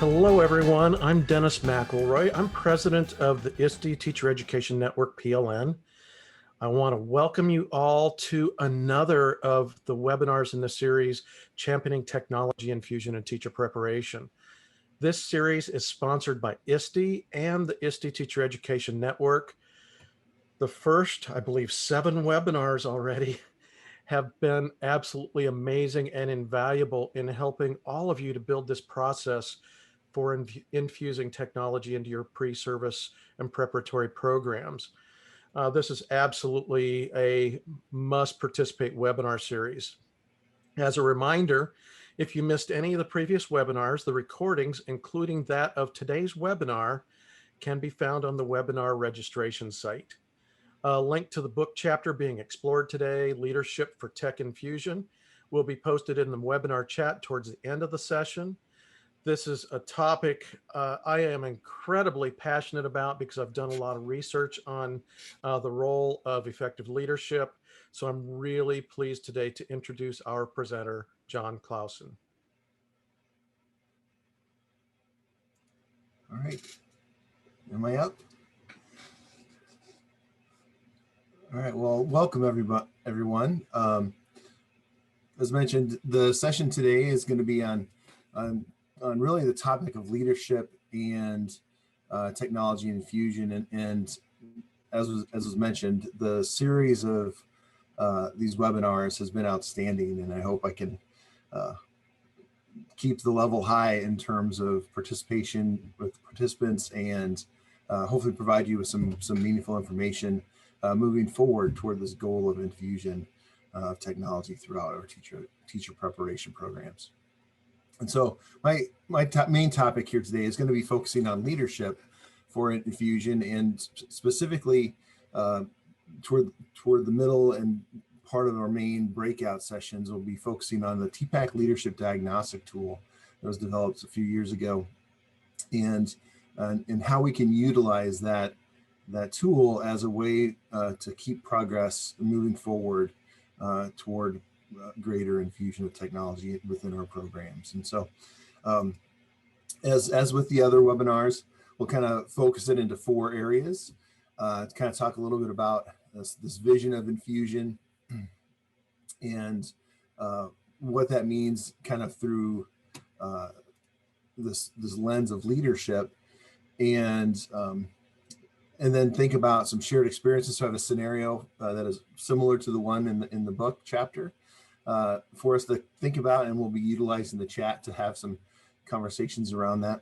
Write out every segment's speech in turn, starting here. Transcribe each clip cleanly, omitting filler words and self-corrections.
Hello, everyone. I'm Dennis McElroy. I'm president of the ISTE Teacher Education Network, PLN. I want to welcome you all to another of the webinars in the series, Championing Technology Infusion and Teacher Preparation. This series is sponsored by ISTE and the ISTE Teacher Education Network. The first, I believe, 7 webinars already have been absolutely amazing and invaluable in helping all of you to build this process for infusing technology into your pre-service and preparatory programs. This is absolutely a must participate webinar series. As a reminder, if you missed any of the previous webinars, the recordings, including that of today's webinar, can be found on the webinar registration site. A link to the book chapter being explored today, Leadership for Tech Infusion, will be posted in the webinar chat towards the end of the session. This is a topic I am incredibly passionate about because I've done a lot of research on the role of effective leadership. So I'm really pleased today to introduce our presenter, Jon Clausen. All right, am I up? All right, well, welcome everyone. As mentioned, the session today is going to be on really the topic of leadership and technology infusion. And as was mentioned, the series of these webinars has been outstanding, and I hope I can keep the level high in terms of participation with participants and hopefully provide you with some meaningful information moving forward toward this goal of infusion of technology throughout our teacher preparation programs. And so my main topic here today is going to be focusing on leadership for infusion, and specifically toward the middle and part of our main breakout sessions will be focusing on the TPAC leadership diagnostic tool that was developed a few years ago, and how we can utilize that tool as a way to keep progress moving forward toward greater infusion of technology within our programs. And so as with the other webinars, we'll kind of focus it into 4 areas to kind of talk a little bit about this vision of infusion and what that means kind of through this lens of leadership, and then think about some shared experiences. So I have a scenario that is similar to the one in the book chapter for us to think about, and we'll be utilizing the chat to have some conversations around that.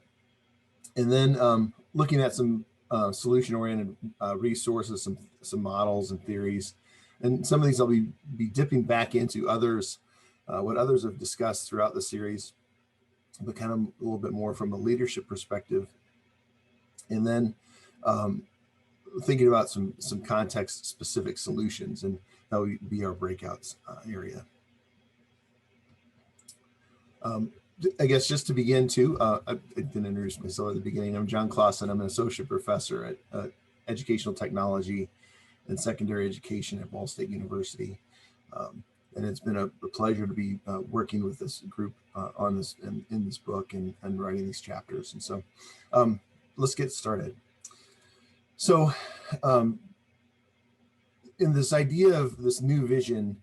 And then looking at some solution-oriented resources, some models and theories. And some of these I'll be dipping back into others, what others have discussed throughout the series, but kind of a little bit more from a leadership perspective. And then thinking about some context-specific solutions, and that would be our breakouts area. I guess just to begin too, I didn't introduce myself at the beginning. I'm Jon Clausen. I'm an associate professor at educational technology and secondary education at Ball State University. And it's been a pleasure to be working with this group on this in this book and writing these chapters. And so let's get started. So in this idea of this new vision,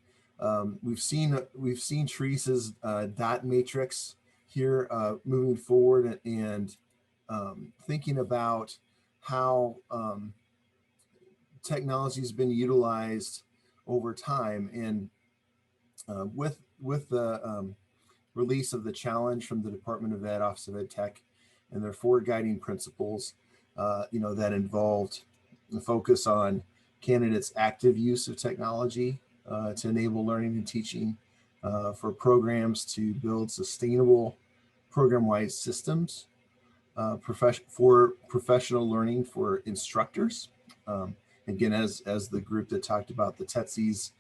we've seen Teresa's dot matrix here moving forward, and thinking about how technology has been utilized over time. And with the release of the challenge from the Department of Ed, Office of Ed Tech, and their 4 guiding principles, that involved the focus on candidates' active use of technology to enable learning and teaching, for programs to build sustainable program-wide systems, for professional learning for instructors. Again, as the group that talked about the TETSIs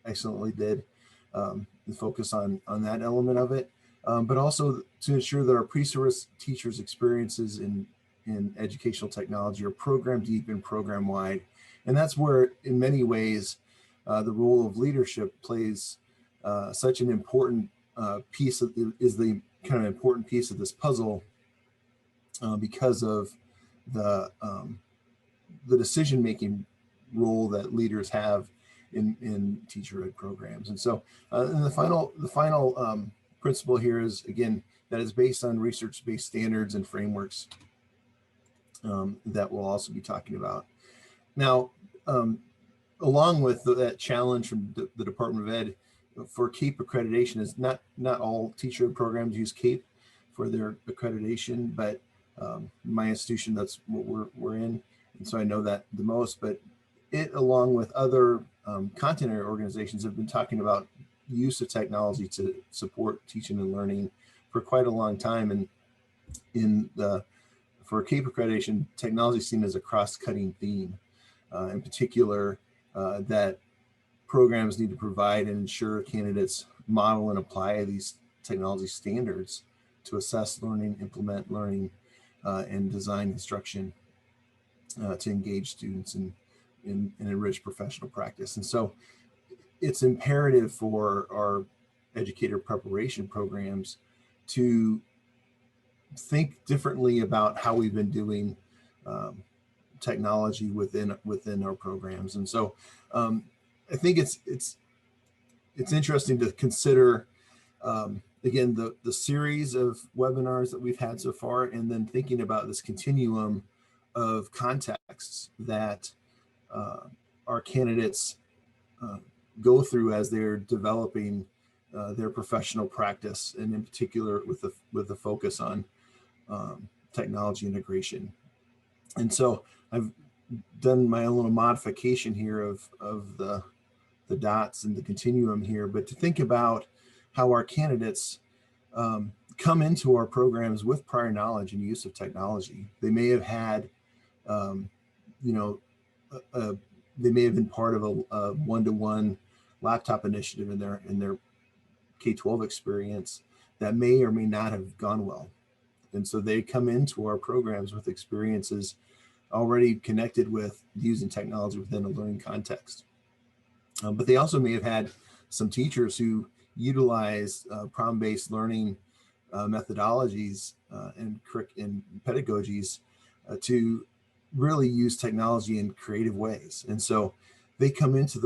excellently did, the focus on that element of it, but also to ensure that our pre-service teachers' experiences in educational technology are program deep and program wide. And that's where, in many ways, the role of leadership plays such an important piece of is the kind of important piece of this puzzle because of the decision-making role that leaders have in teacher ed programs. And so and the final principle here is, again, that is based on research-based standards and frameworks that we'll also be talking about. Now, along with that challenge from the Department of Ed for CAPE accreditation, is not all teacher ed programs use CAPE for their accreditation, but my institution, that's what we're in. And so I know that the most, but it, along with other content area organizations, have been talking about use of technology to support teaching and learning for quite a long time. And for CAPE accreditation, technology is seen as a cross-cutting theme. In particular, that programs need to provide and ensure candidates model and apply these technology standards to assess learning, implement learning, and design instruction to engage students in enrich professional practice. And so it's imperative for our educator preparation programs to think differently about how we've been doing technology within our programs. And so I think it's interesting to consider again the series of webinars that we've had so far, and then thinking about this continuum of contexts that our candidates go through as they're developing their professional practice, and in particular with the focus on technology integration. And so I've done my own little modification here of the dots and the continuum here, but to think about how our candidates come into our programs with prior knowledge and use of technology. They may have had, they may have been part of a one-to-one laptop initiative in their K-12 experience that may or may not have gone well. And so they come into our programs with experiences already connected with using technology within a learning context. But they also may have had some teachers who utilize problem-based learning methodologies and pedagogies to really use technology in creative ways. And so they come into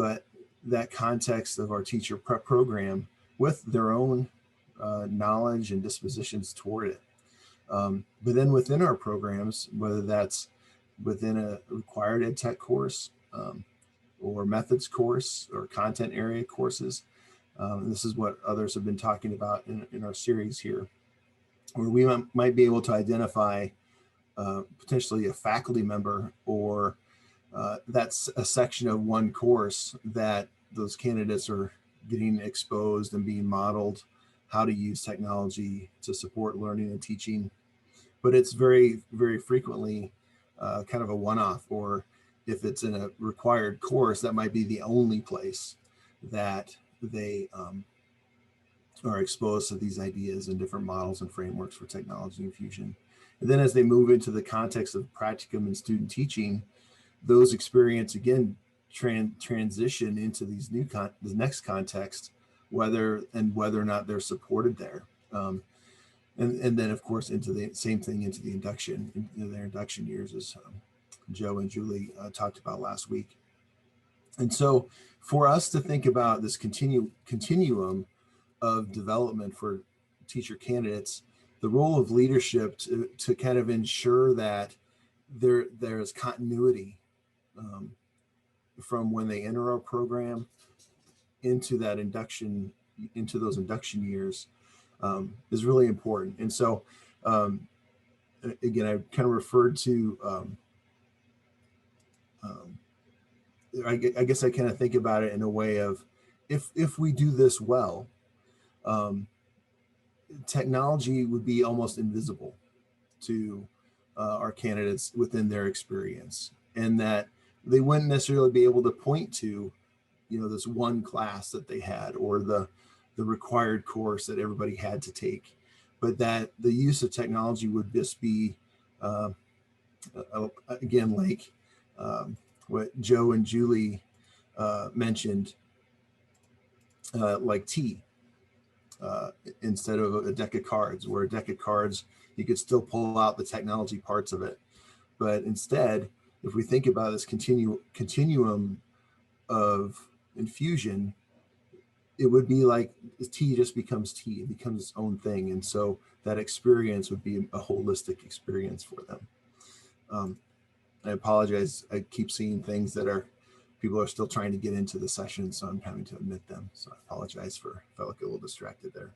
that context of our teacher prep program with their own knowledge and dispositions toward it. But then within our programs, whether that's within a required ed tech course or methods course or content area courses, and this is what others have been talking about in our series here, where we might be able to identify potentially a faculty member or that's a section of one course that those candidates are getting exposed and being modeled how to use technology to support learning and teaching. But it's very, very frequently kind of a one-off, or if it's in a required course, that might be the only place that they are exposed to these ideas and different models and frameworks for technology infusion. And then as they move into the context of practicum and student teaching, those experience again transition into these the next context, whether or not they're supported there. And then of course into the same thing into the induction, into their induction years, as Joe and Julie talked about last week. And so for us to think about this continuum of development for teacher candidates, the role of leadership to kind of ensure that there is continuity from when they enter our program into that induction, into those induction years, is really important. And so again, I kind of referred to I guess I kind of think about it in a way of if we do this well, technology would be almost invisible to our candidates within their experience, and that they wouldn't necessarily be able to point to, this one class that they had or the required course that everybody had to take, but that the use of technology would just be, again, like what Joe and Julie mentioned, like T. instead of a deck of cards, where a deck of cards, you could still pull out the technology parts of it. But instead, if we think about this continuum of infusion, it would be like tea just becomes tea, it becomes its own thing. And so that experience would be a holistic experience for them. I apologize. I keep seeing things that people are still trying to get into the session, so I'm having to admit them. So I apologize for if I look a little distracted there.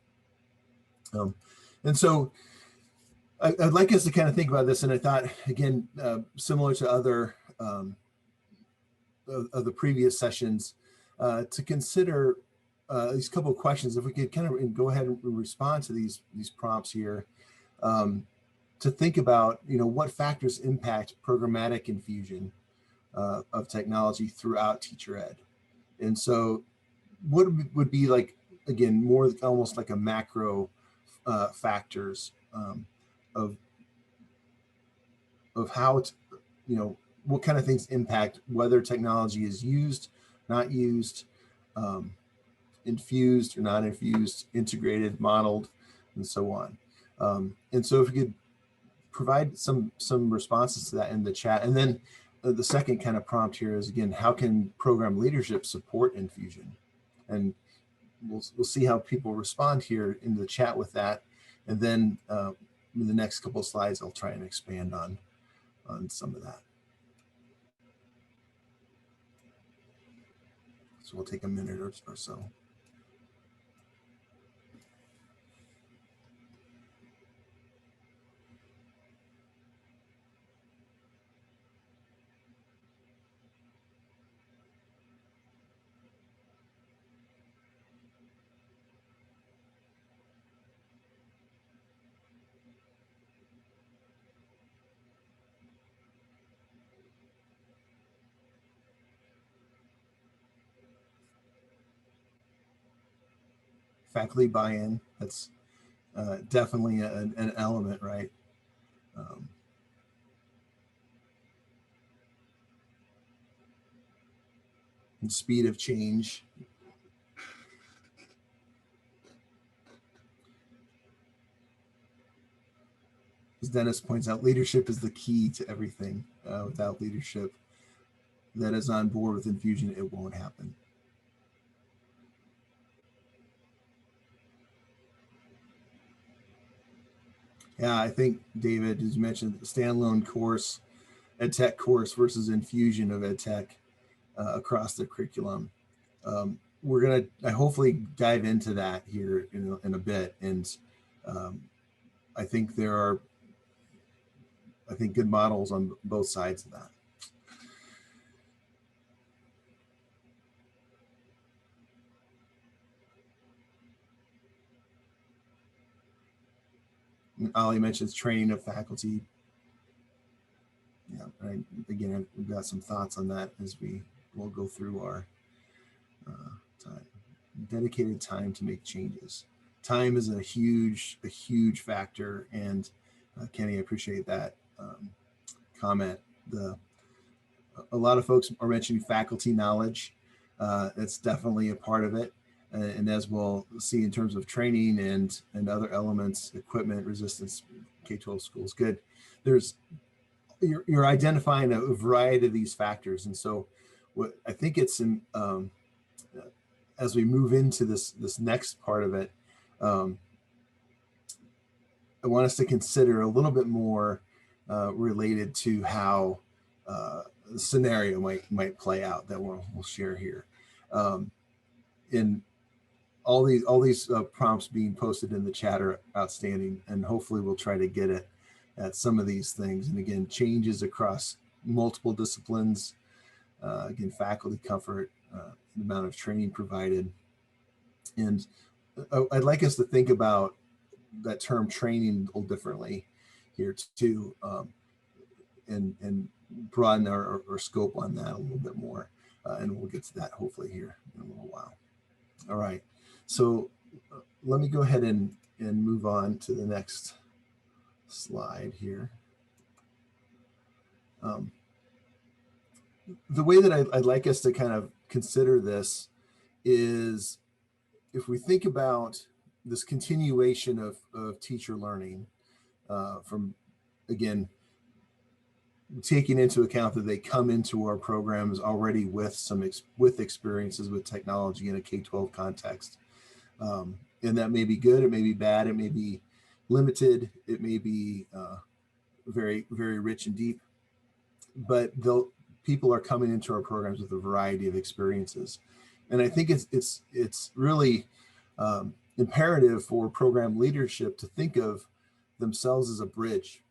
And so I'd like us to kind of think about this. And I thought, again, similar to other of the previous sessions, to consider these couple of questions. If we could kind of go ahead and respond to these prompts here, to think about, what factors impact programmatic infusion of technology throughout teacher ed. And so what would be like, again, more almost like a macro factors of how, what kind of things impact whether technology is used, not used, infused or not infused, integrated, modeled, and so on. And so if we could provide some responses to that in the chat. And then the second kind of prompt here is, again, how can program leadership support infusion? And we'll see how people respond here in the chat with that. And then in the next couple of slides, I'll try and expand on some of that. So we'll take a minute or so. Faculty buy-in, that's definitely an element, right? And speed of change. As Dennis points out, leadership is the key to everything. Without leadership that is on board with infusion, it won't happen. Yeah, I think, David, as you mentioned, the standalone course, EdTech course versus infusion of EdTech across the curriculum. We're going to hopefully dive into that here in a bit. And I think there are, good models on both sides of that. Ollie mentions training of faculty. Yeah, again, we've got some thoughts on that as we'll go through our time. Dedicated time to make changes. Time is a huge factor, and Kenny, I appreciate that comment. A lot of folks are mentioning faculty knowledge. That's definitely a part of it. And as we'll see in terms of training and other elements, equipment, resistance, K-12 schools, good. You're identifying a variety of these factors. And so what I think it's as we move into this next part of it, I want us to consider a little bit more related to how the scenario might play out that we'll share here. In all these prompts being posted in the chat are outstanding, and hopefully we'll try to get at some of these things. And again, changes across multiple disciplines, again, faculty comfort, the amount of training provided. And I'd like us to think about that term training a little differently here too, and broaden our scope on that a little bit more. And we'll get to that hopefully here in a little while. All right, so let me go ahead and move on to the next slide here. The way that I'd like us to kind of consider this is, if we think about, this continuation of teacher learning from, again, taking into account that they come into our programs already with with experiences with technology in a K-12 context. And that may be good, it may be bad, it may be limited, it may be very, very rich and deep, but people are coming into our programs with a variety of experiences. And I think it's really imperative for program leadership to think of themselves as a bridge,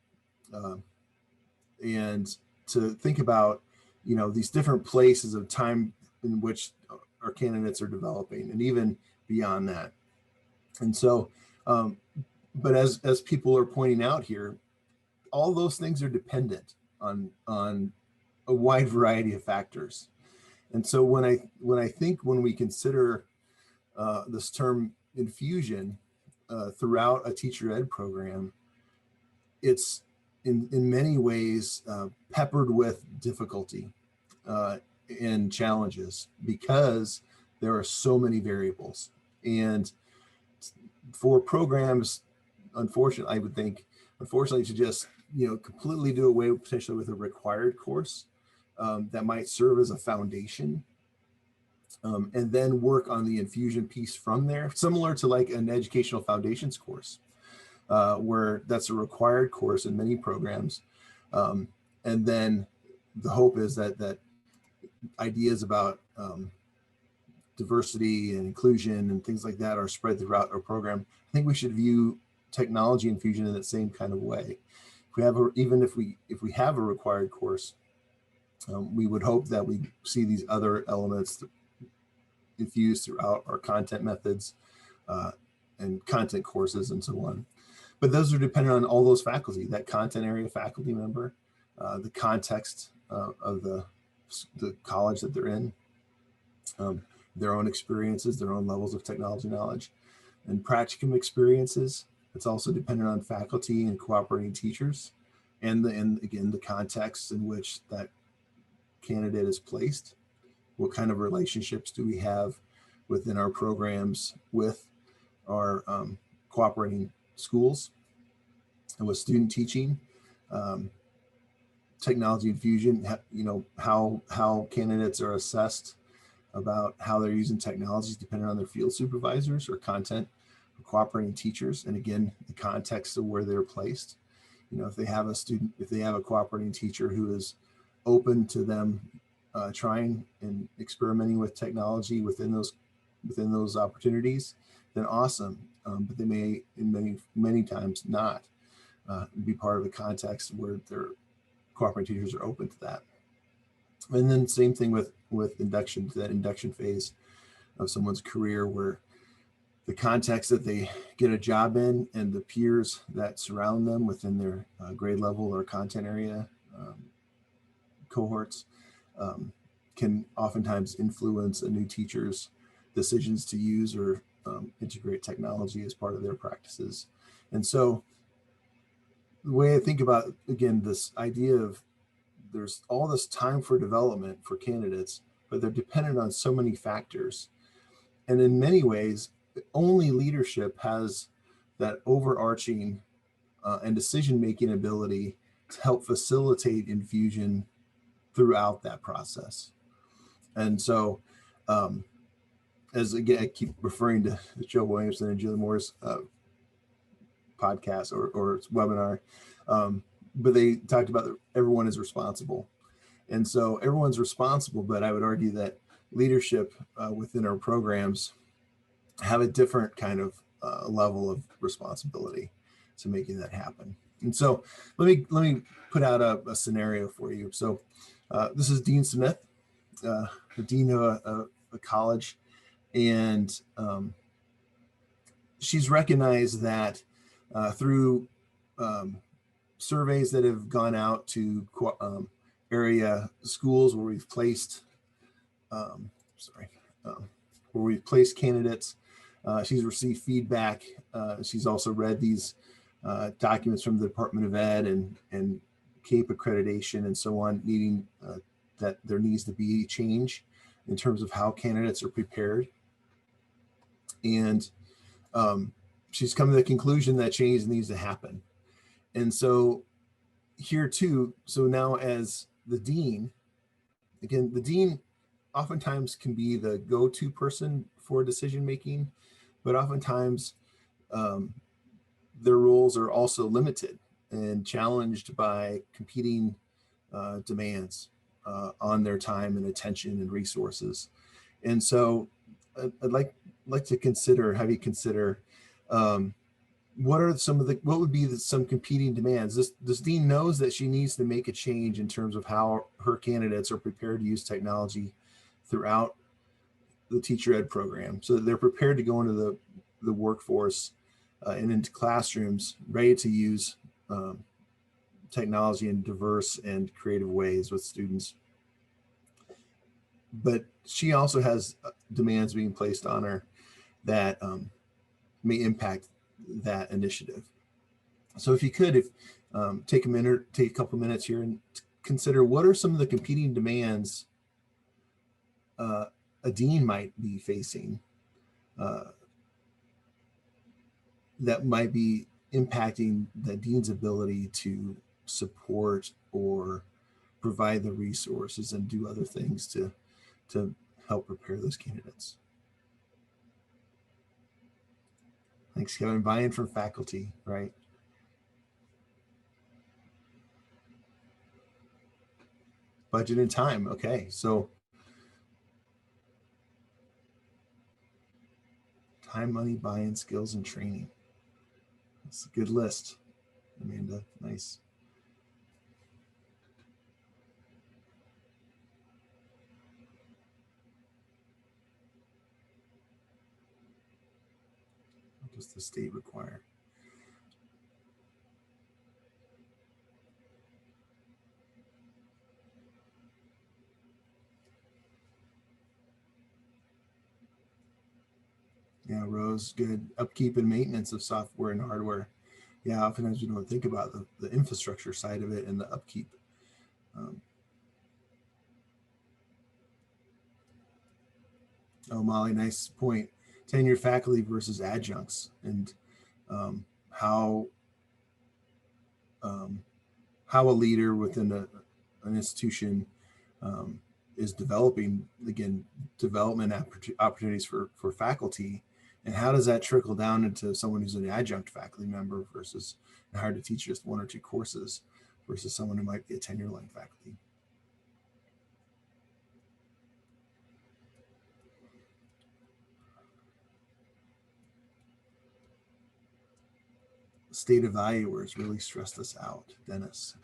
and to think about, these different places of time in which our candidates are developing, and even beyond that. And so, but as people are pointing out here, all those things are dependent on a wide variety of factors. And so when we consider this term infusion throughout a teacher ed program, it's in many ways peppered with difficulty and challenges, because there are so many variables. And for programs, unfortunately, I would think, to just completely do away potentially with a required course that might serve as a foundation, and then work on the infusion piece from there, similar to like an educational foundations course, where that's a required course in many programs. And then the hope is that ideas about diversity and inclusion and things like that are spread throughout our program. I think we should view technology infusion in that same kind of way. If we have a required course, we would hope that we see these other elements infused throughout our content methods and content courses and so on. But those are dependent on all those faculty, that content area faculty member, the context of the college that they're in, their own experiences, their own levels of technology knowledge, and practicum experiences. It's also dependent on faculty and cooperating teachers, and again, the context in which that candidate is placed. What kind of relationships do we have within our programs with our cooperating schools and with student teaching? Technology infusion, how candidates are assessed about how they're using technologies depending on their field supervisors or content or cooperating teachers, and again, the context of where they're placed. If they have a cooperating teacher who is open to them trying and experimenting with technology within those opportunities, then awesome. But they may, in many times, not be part of a context where their cooperating teachers are open to that. And then same thing with induction, to that induction phase of someone's career, where the context that they get a job in and the peers that surround them within their grade level or content area cohorts can oftentimes influence a new teacher's decisions to use or integrate technology as part of their practices. And so the way I think about, again, this idea of there's all this time for development for candidates, but they're dependent on so many factors. And in many ways, only leadership has that overarching and decision-making ability to help facilitate infusion throughout that process. And so, as again, I keep referring to Joe Williamson and Julie Moore's podcast or webinar, but they talked about that everyone is responsible. And so everyone's responsible, but I would argue that leadership within our programs have a different kind of level of responsibility to making that happen. And so let me put out a scenario for you. So this is Dean Smith, the dean of a college, and she's recognized that through surveys that have gone out to area schools where we've placed candidates. She's received feedback. She's also read these documents from the Department of Ed and CAPE accreditation and so on, needing that there needs to be change in terms of how candidates are prepared. And she's come to the conclusion that change needs to happen. And so here too, so now as the dean, again, the dean oftentimes can be the go-to person for decision making, but oftentimes their roles are also limited and challenged by competing demands on their time and attention and resources. And so I'd like to have you consider what are what would be some competing demands? This dean knows that she needs to make a change in terms of how her candidates are prepared to use technology throughout the teacher ed program, so that they're prepared to go into the workforce and into classrooms ready to use technology in diverse and creative ways with students. But she also has demands being placed on her that may impact that initiative. So if you could, take a couple minutes here and consider what are some of the competing demands a dean might be facing that might be impacting the dean's ability to support or provide the resources and do other things to help prepare those candidates. Thanks, Kevin. Buy-in from faculty, right? Budget and time. Okay, so time, money, buy-in, skills, and training. That's a good list, Amanda. Nice. What does the state require? Yeah, Rose, good. Upkeep and maintenance of software and hardware. Yeah, oftentimes we don't think about the infrastructure side of it and the upkeep. Oh, Molly, nice point. Tenured faculty versus adjuncts, and how a leader within an institution is developing, again, development opportunities for faculty, and how does that trickle down into someone who's an adjunct faculty member versus hired to teach just one or two courses versus someone who might be a tenure-line faculty. State evaluators really stressed us out, Dennis.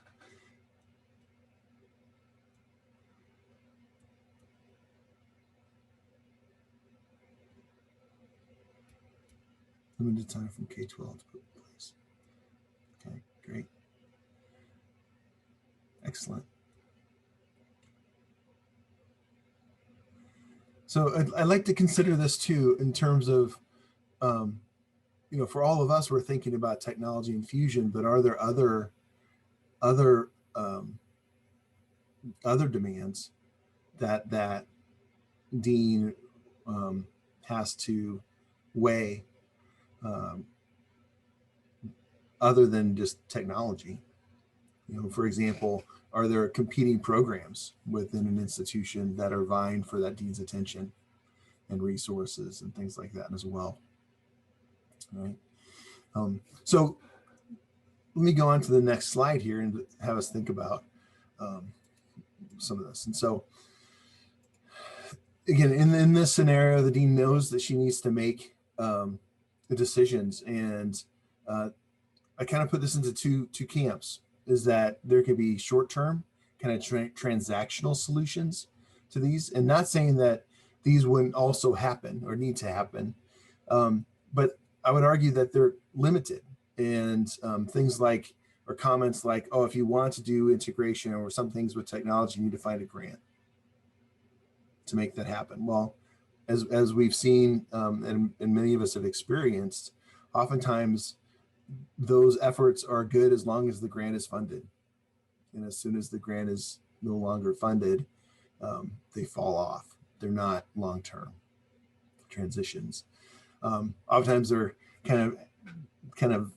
Limited time from K-12 to put in place. Okay, great. Excellent. So I'd like to consider this too in terms of, for all of us, we're thinking about technology infusion, but are there other demands that dean has to weigh other than just technology? For example, are there competing programs within an institution that are vying for that dean's attention and resources and things like that as well? Right. So let me go on to the next slide here and have us think about some of this. And so again, in this scenario, the dean knows that she needs to make the decisions, and I kind of put this into two camps. Is that there could be short-term kind of transactional solutions to these, and not saying that these wouldn't also happen or need to happen, but I would argue that they're limited, and things like, or comments like, oh, if you want to do integration or some things with technology, you need to find a grant to make that happen. Well, as we've seen, and many of us have experienced, oftentimes those efforts are good as long as the grant is funded. And as soon as the grant is no longer funded, they fall off. They're not long-term transitions. Oftentimes they're kind of kind of,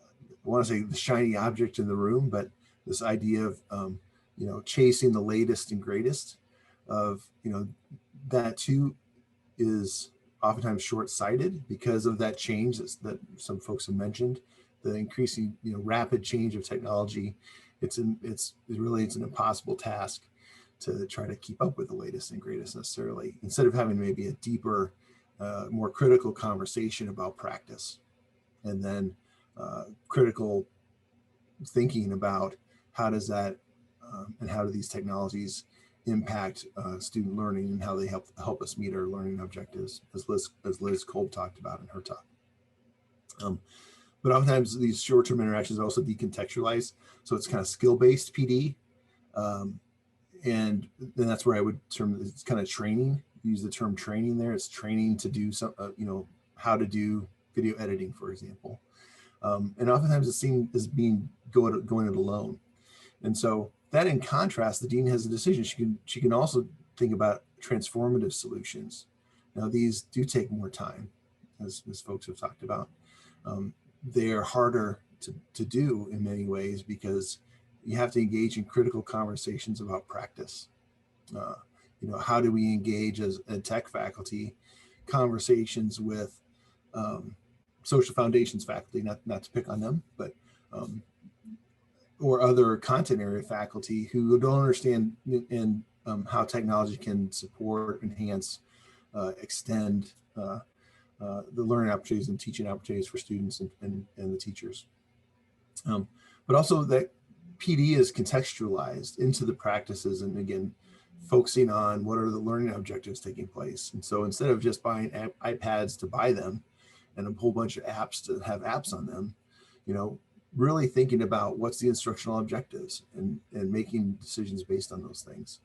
I want to say the shiny object in the room, but this idea of, chasing the latest and greatest of, that too is oftentimes short-sighted because of that change that some folks have mentioned, the increasing, rapid change of technology. It's an impossible task to try to keep up with the latest and greatest necessarily, instead of having maybe a deeper, more critical conversation about practice, and then critical thinking about how does that and how do these technologies impact student learning, and how they help us meet our learning objectives, as Liz Kolb talked about in her talk. But oftentimes these short-term interactions are also decontextualized, so it's kind of skill-based PD, and then that's where I would term it's kind of training. Use the term training there. It's training to do some, how to do video editing, for example, and oftentimes it's seen as being going it alone, and so that, in contrast, the dean has a decision. She can also think about transformative solutions. Now, these do take more time, as folks have talked about. They are harder to do in many ways because you have to engage in critical conversations about practice. How do we engage as a tech faculty conversations with social foundations faculty, not to pick on them, but or other content area faculty who don't understand in how technology can support, enhance, extend the learning opportunities and teaching opportunities for students and the teachers. But also that PD is contextualized into the practices, and again, focusing on what are the learning objectives taking place. And so instead of just buying iPads to buy them and a whole bunch of apps to have apps on them, really thinking about what's the instructional objectives and making decisions based on those things.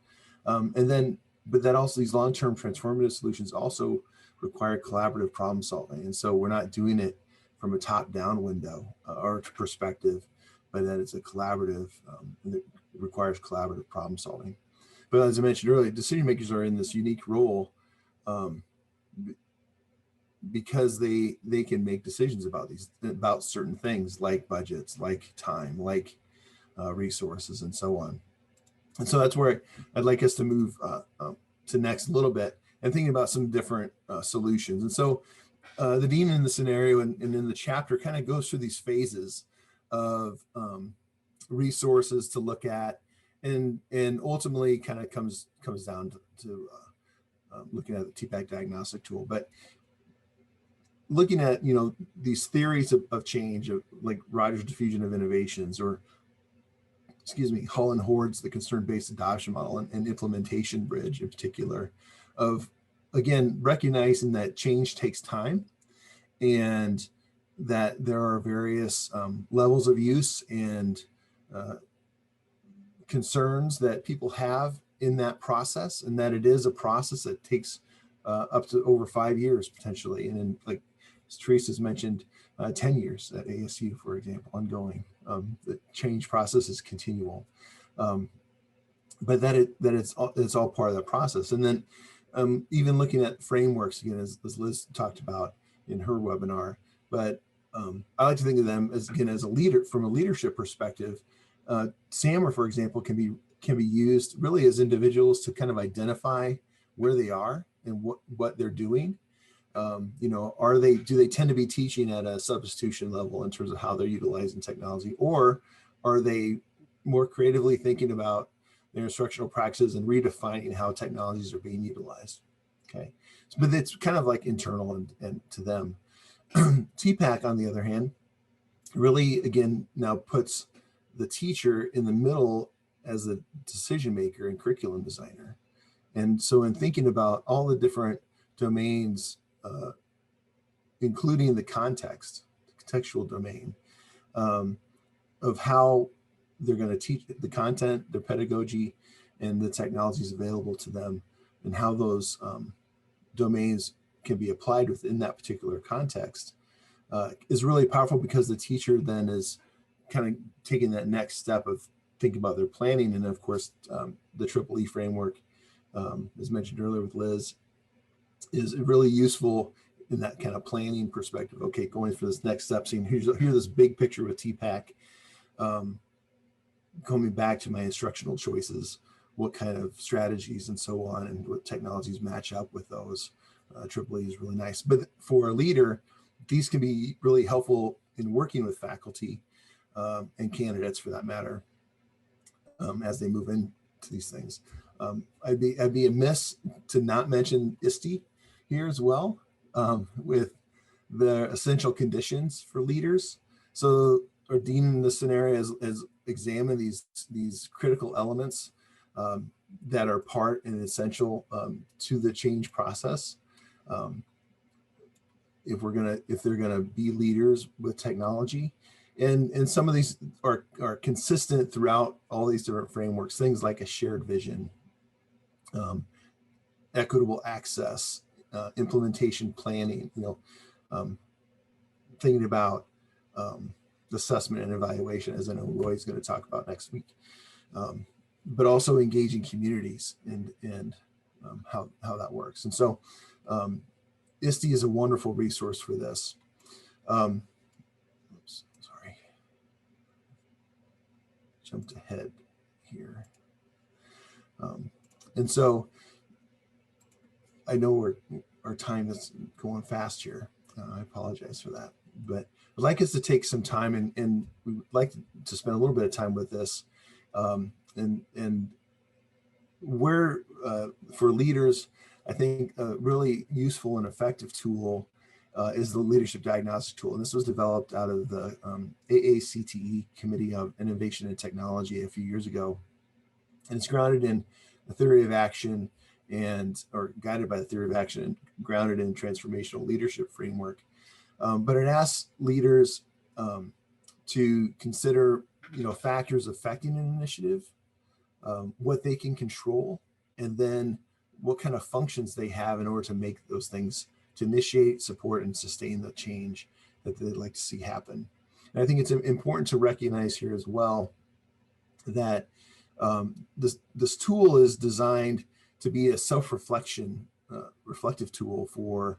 But that also, these long-term transformative solutions also require collaborative problem solving. And so we're not doing it from a top-down window or perspective, but that it's a collaborative, and it requires collaborative problem solving. But as I mentioned earlier, decision makers are in this unique role because they can make decisions about certain things, like budgets, like time, like resources, and so on. And so that's where I'd like us to move to next a little bit, and thinking about some different solutions. And so the dean in the scenario and in the chapter kind of goes through these phases of resources to look at, and ultimately kind of comes down to looking at the TPAC diagnostic tool. But looking at these theories of change, of like Rogers' diffusion of innovations, or Hull and Hord's the concern-based adoption model, and implementation bridge in particular, of again recognizing that change takes time, and that there are various levels of use and concerns that people have in that process, and that it is a process that takes up to over 5 years potentially, and then, like as Teresa's mentioned, 10 years at ASU, for example, ongoing. The change process is continual, but it's all part of that process. And then even looking at frameworks again, as Liz talked about in her webinar. But I like to think of them as a leader, from a leadership perspective. SAMR, for example, can be used really as individuals to kind of identify where they are and what they're doing. Do they tend to be teaching at a substitution level in terms of how they're utilizing technology, or are they more creatively thinking about their instructional practices and redefining how technologies are being utilized? Okay, but it's kind of like internal and to them. TPAC, on the other hand, really again now puts the teacher in the middle as a decision maker and curriculum designer. And so in thinking about all the different domains, including the contextual domain, of how they're going to teach the content, their pedagogy, and the technologies available to them, and how those domains can be applied within that particular context, is really powerful, because the teacher then is kind of taking that next step of thinking about their planning. And of course, the Triple E framework, as mentioned earlier with Liz, is really useful in that kind of planning perspective. Okay, going for this next step, seeing here's this big picture with TPAC, coming back to my instructional choices, what kind of strategies and so on, and what technologies match up with those. Triple E is really nice. But for a leader, these can be really helpful in working with faculty and candidates for that matter as they move into these things. I'd be amiss to not mention ISTE here as well, with the essential conditions for leaders. So our dean in this scenario has examined these critical elements that are part and essential to the change process. If they're gonna be leaders with technology, and some of these are consistent throughout all these different frameworks. Things like a shared vision, equitable access, implementation planning. Thinking about assessment and evaluation, as I know Roy's going to talk about next week, but also engaging communities and how that works. And so ISTE is a wonderful resource for this. Oops, sorry, jumped ahead here. And so I know our time is going fast here. I apologize for that, but I'd like us to take some time and we'd like to spend a little bit of time with this. And where for leaders, I think a really useful and effective tool is the leadership diagnostic tool. And this was developed out of the AACTE Committee of Innovation and Technology a few years ago. And it's grounded in the theory of action or guided by the theory of action and grounded in transformational leadership framework. But it asks leaders to consider, factors affecting an initiative, what they can control, and then what kind of functions they have in order to make those things, to initiate, support, and sustain the change that they'd like to see happen. And I think it's important to recognize here as well that this tool is designed to be a self-reflection, reflective tool for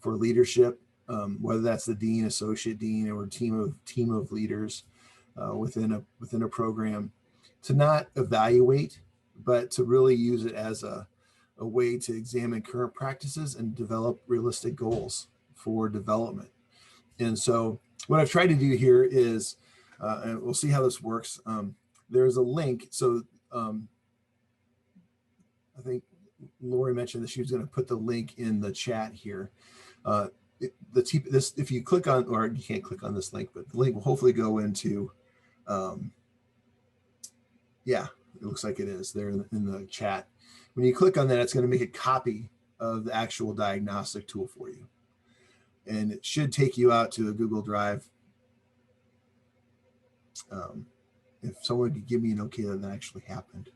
leadership, whether that's the dean, associate dean, or team of leaders within a program, to not evaluate, but to really use it as a way to examine current practices and develop realistic goals for development. And so what I've tried to do here is, and we'll see how this works. There's a link. So I think Lori mentioned that she was going to put the link in the chat here. If you click on, or you can't click on this link, but the link will hopefully go into, yeah, it looks like it is there in the chat. When you click on that, it's going to make a copy of the actual diagnostic tool for you. And it should take you out to a Google Drive. If someone could give me an okay that actually happened.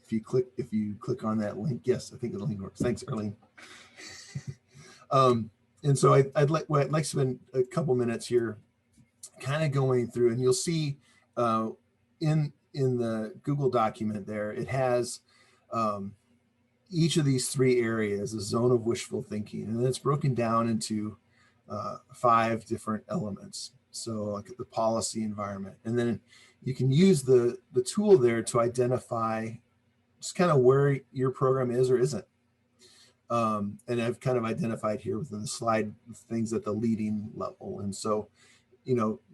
If you click on that link, yes, I think the link works. Thanks, Arlene. And so I'd like to spend a couple minutes here kind of going through, and you'll see in the Google document there, it has each of these three areas, a zone of wishful thinking, and then it's broken down into 5 different elements. So like the policy environment, and then you can use the tool there to identify just kind of where your program is or isn't. And I've kind of identified here within the slide things at the leading level. And so,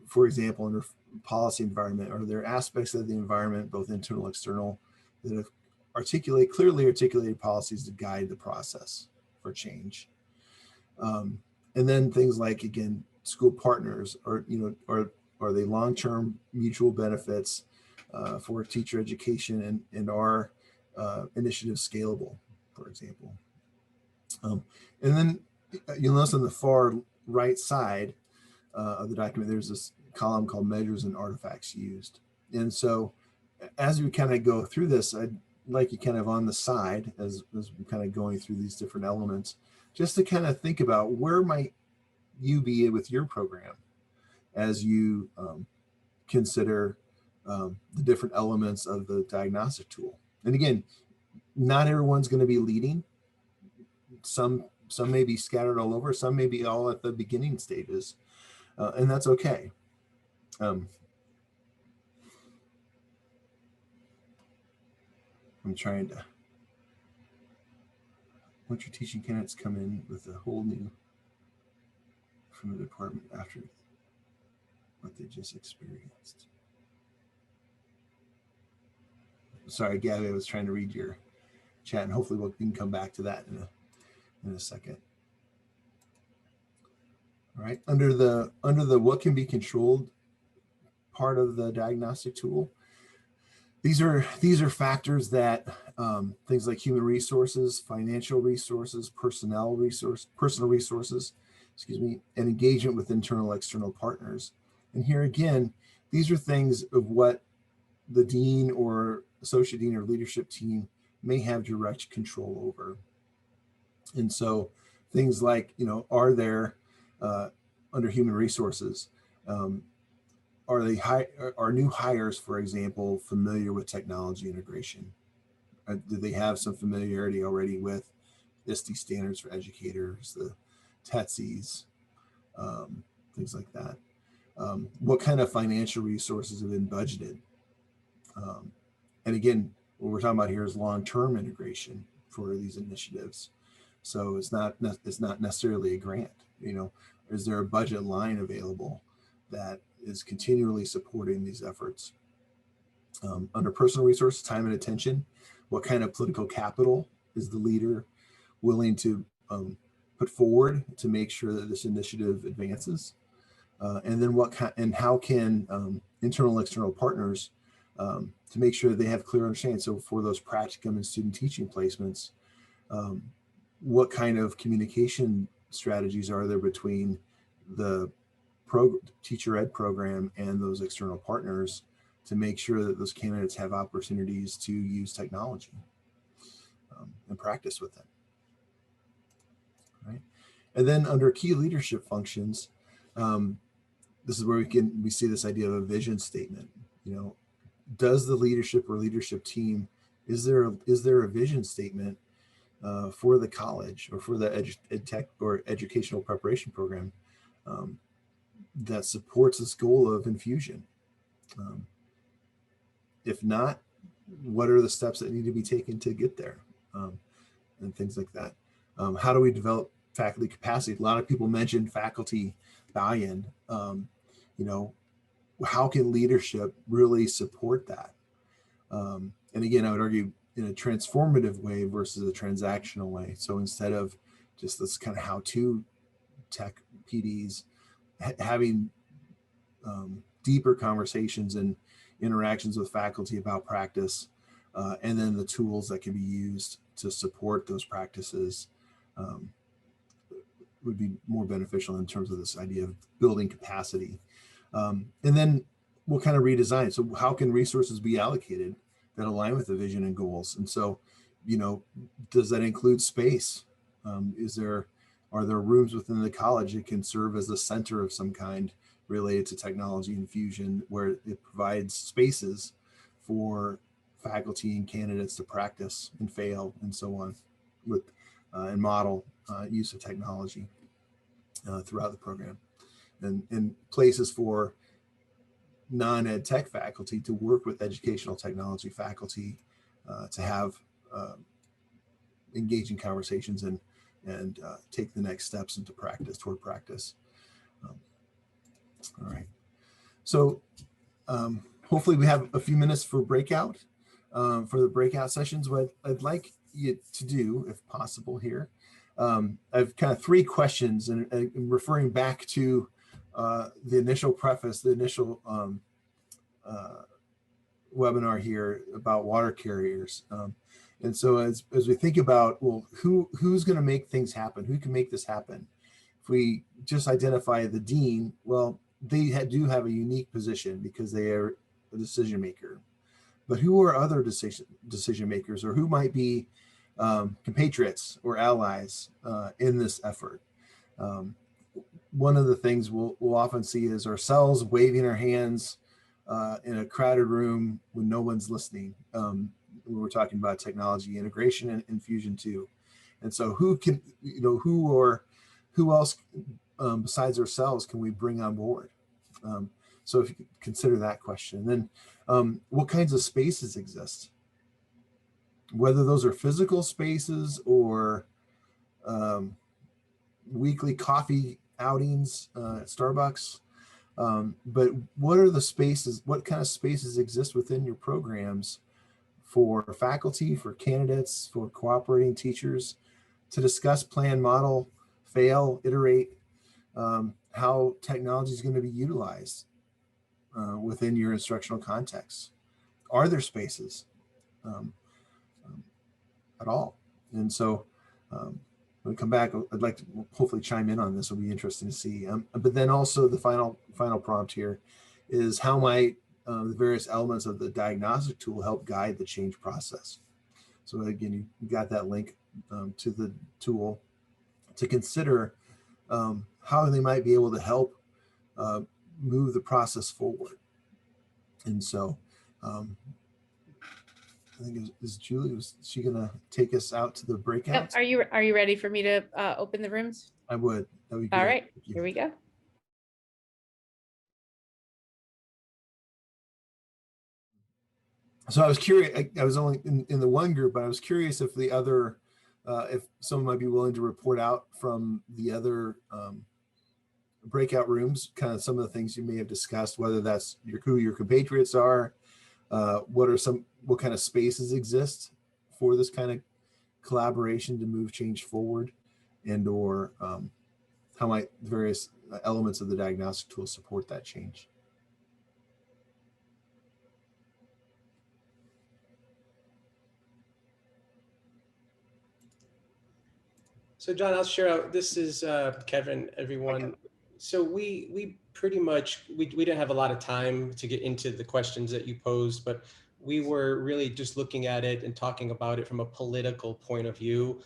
for example, under policy environment, are there aspects of the environment, both internal and external, that have clearly articulated policies to guide the process for change? And then things like, again, school partners, or are they long-term mutual benefits for teacher education, and are initiatives scalable, for example? And then you'll notice on the far right side of the document, there's this column called measures and artifacts used. And so as we kind of go through this, I'd like you kind of on the side, as we're kind of going through these different elements, just to kind of think about where might you be with your program as you consider the different elements of the diagnostic tool. And again, not everyone's going to be leading. Some Some may be scattered all over, some may be all at the beginning stages, and that's okay. I'm trying to, once your teaching candidates come in with a whole new from the department after what they just experienced. Sorry, Gabby, I was trying to read your chat, and hopefully we can come back to that in a second. All right, under the what can be controlled part of the diagnostic tool, these are factors that things like human resources, financial resources, personal resources, excuse me, and engagement with internal external partners. And here again, these are things of what the dean or associate dean or leadership team may have direct control over. And so things like, are there under human resources, are new hires, for example, familiar with technology integration? Do they have some familiarity already with ISTE standards for educators, the TETSIs, things like that? What kind of financial resources have been budgeted? And again, what we're talking about here is long-term integration for these initiatives. So it's not necessarily a grant. Is there a budget line available that is continually supporting these efforts? Under personal resources, time and attention, what kind of political capital is the leader willing to put forward to make sure that this initiative advances? And then how can internal and external partners to make sure that they have clear understanding? So for those practicum and student teaching placements, what kind of communication strategies are there between the teacher ed program and those external partners to make sure that those candidates have opportunities to use technology and practice with it, right? And then under key leadership functions, this is where we see this idea of a vision statement. Does the leadership or leadership team, is there a vision statement for the college or for the ed tech or educational preparation program that supports this goal of infusion? If not, what are the steps that need to be taken to get there, and things like that? How do we develop faculty capacity? A lot of people mentioned faculty buy-in. How can leadership really support that? And again, I would argue in a transformative way versus a transactional way. So instead of just this kind of how-to tech PDs, having deeper conversations and interactions with faculty about practice, and then the tools that can be used to support those practices would be more beneficial in terms of this idea of building capacity. And then what kind of redesign? So how can resources be allocated that align with the vision and goals? And so, does that include space? Are there rooms within the college that can serve as a center of some kind related to technology infusion, where it provides spaces for faculty and candidates to practice and fail and so on with and model use of technology throughout the program, and places for non-ed tech faculty to work with educational technology faculty to have engaging conversations and take the next steps into practice, toward practice. All right. So hopefully we have a few minutes for breakout, for the breakout sessions. What I'd like you to do, if possible here, I've kind of 3 questions, and referring back to the initial preface, the initial webinar here about water carriers. And so as we think about, well, who's going to make things happen? Who can make this happen? If we just identify the dean, well, they do have a unique position because they are a decision maker. But who are other decision makers, or who might be compatriots or allies in this effort? One of the things we'll often see is ourselves waving our hands in a crowded room when no one's listening. When we're talking about technology integration and infusion too. And so who can, who else besides ourselves can we bring on board? So if you consider that question, then what kinds of spaces exist? Whether those are physical spaces or weekly coffee outings at Starbucks. But what are the spaces, what kind of spaces exist within your programs for faculty, for candidates, for cooperating teachers to discuss, plan, model, fail, iterate, how technology is going to be utilized within your instructional context? Are there spaces at all? And so when we come back, I'd like to hopefully chime in on this. It'll be interesting to see. But then also the final prompt here is how might the various elements of the diagnostic tool help guide the change process? So again, you got that link to the tool to consider how they might be able to help move the process forward. And so I think is Julie, was she gonna take us out to the breakout? Yep. Are you ready for me to open the rooms? I would. That'd be good. All right, here we go. So I was curious, I was only in the one group, but I was curious if the other, if someone might be willing to report out from the other breakout rooms, kind of some of the things you may have discussed, whether that's who your compatriots are, what kind of spaces exist for this kind of collaboration to move change forward, and or how might various elements of the diagnostic tool support that change. So John, I'll share out. This is Kevin, everyone. So we pretty much, we didn't have a lot of time to get into the questions that you posed, but we were really just looking at it and talking about it from a political point of view.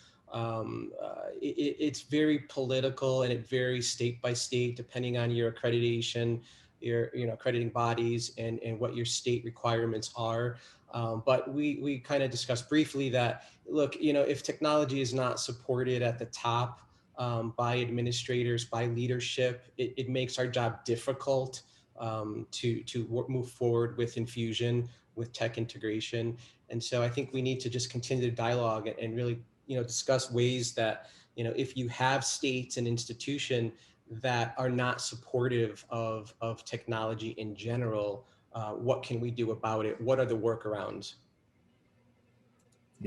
It's very political, and it varies state by state depending on your accreditation, your accrediting bodies, and what your state requirements are. But we kind of discussed briefly that, look, if technology is not supported at the top by administrators, by leadership, it makes our job difficult to move forward with infusion, with tech integration. And so I think we need to just continue the dialogue and really discuss ways that if you have states and institutions that are not supportive of technology in general, what can we do about it? What are the workarounds?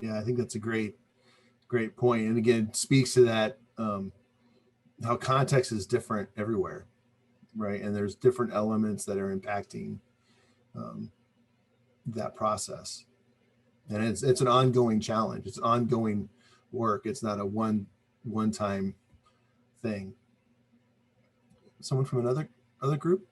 Yeah, I think that's a great point. And again, it speaks to that, how context is different everywhere, right? And there's different elements that are impacting that process. And it's an ongoing challenge. It's ongoing work. It's not a one-time thing. Someone from another group?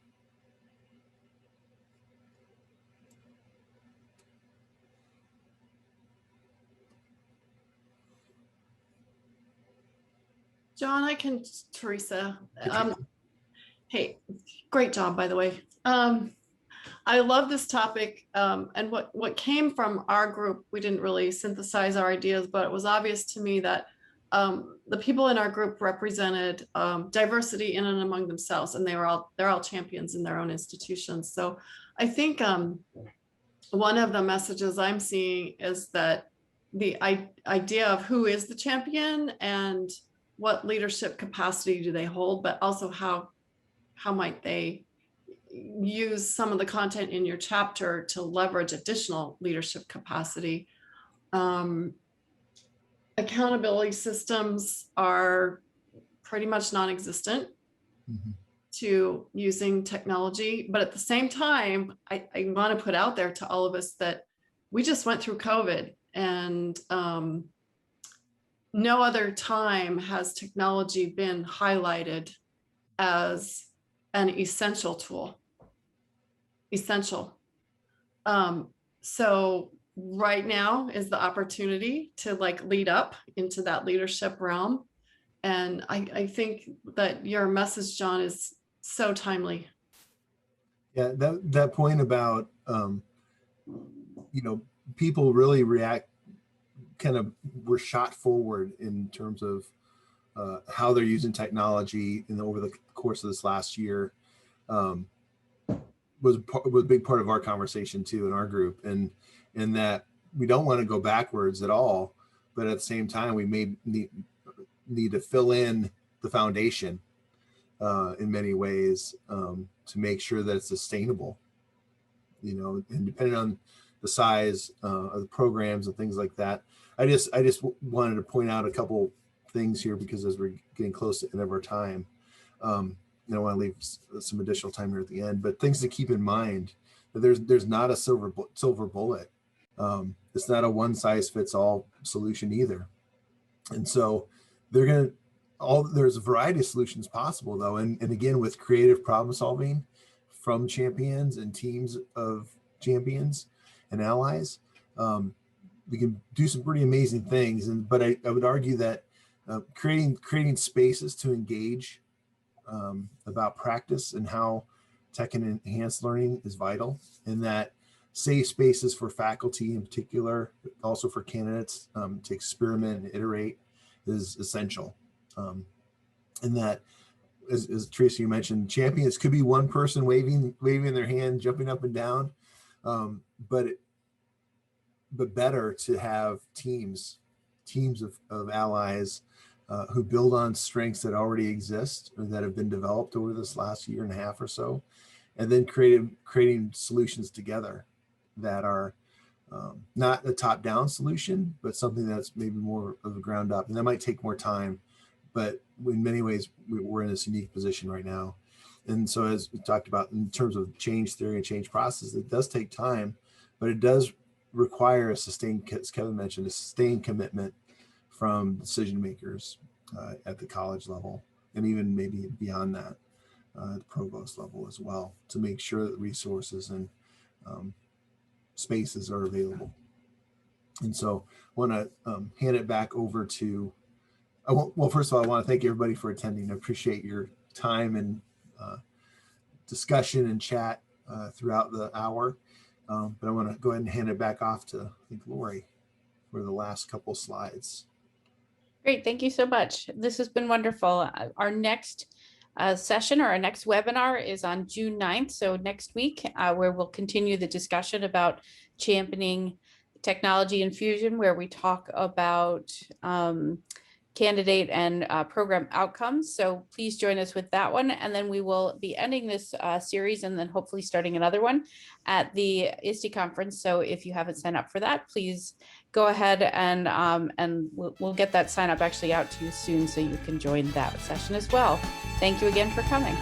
John, I can, Teresa. Hey, great job, by the way. I love this topic, and what came from our group, we didn't really synthesize our ideas, but it was obvious to me that the people in our group represented diversity in and among themselves, and they're all champions in their own institutions. So I think one of the messages I'm seeing is that the idea of who is the champion and what leadership capacity do they hold, but also how might they use some of the content in your chapter to leverage additional leadership capacity. Accountability systems are pretty much non-existent to using technology, but at the same time, I want to put out there to all of us that we just went through COVID, and no other time has technology been highlighted as an essential tool. Essential. So right now is the opportunity to lead up into that leadership realm. And I think that your message, John, is so timely. Yeah, that point about people really react kind of were shot forward in terms of how they're using technology over the course of this last year was a big part of our conversation too in our group, and that we don't want to go backwards at all, but at the same time we may need to fill in the foundation in many ways to make sure that it's sustainable, and depending on the size of the programs and things like that. I just wanted to point out a couple things here, because as we're getting close to the end of our time, I want to leave some additional time here at the end, but things to keep in mind, that there's not a silver bullet. It's not a one size fits all solution either. And so there's a variety of solutions possible though. And again, with creative problem solving from champions and teams of champions and allies, we can do some pretty amazing things. But I would argue that creating spaces to engage about practice and how tech can enhance learning is vital, and that safe spaces for faculty in particular, also for candidates to experiment and iterate is essential. And that, as Teresa, you mentioned, champions could be one person waving their hand, jumping up and down, but better to have teams of allies who build on strengths that already exist or that have been developed over this last year and a half or so, and then creating solutions together that are not a top-down solution, but something that's maybe more of a ground up. And that might take more time, but in many ways, we're in this unique position right now. And so as we talked about in terms of change theory and change process, it does take time, but it does require a sustained, as Kevin mentioned, a sustained commitment from decision makers at the college level, and even maybe beyond that, at the provost level as well, to make sure that resources and spaces are available. And so I want to hand it back over to, well, first of all, I want to thank everybody for attending. I appreciate your time and discussion and chat throughout the hour. But I want to go ahead and hand it back off to, I think, Lori for the last couple slides. Great, thank you so much. This has been wonderful. Our next session or our next webinar is on June 9th. So next week, where we'll continue the discussion about championing technology infusion, where we talk about candidate and program outcomes. So please join us with that one. And then we will be ending this series and then hopefully starting another one at the ISTE conference. So if you haven't signed up for that, please go ahead and we'll get that sign up actually out to you soon so you can join that session as well. Thank you again for coming.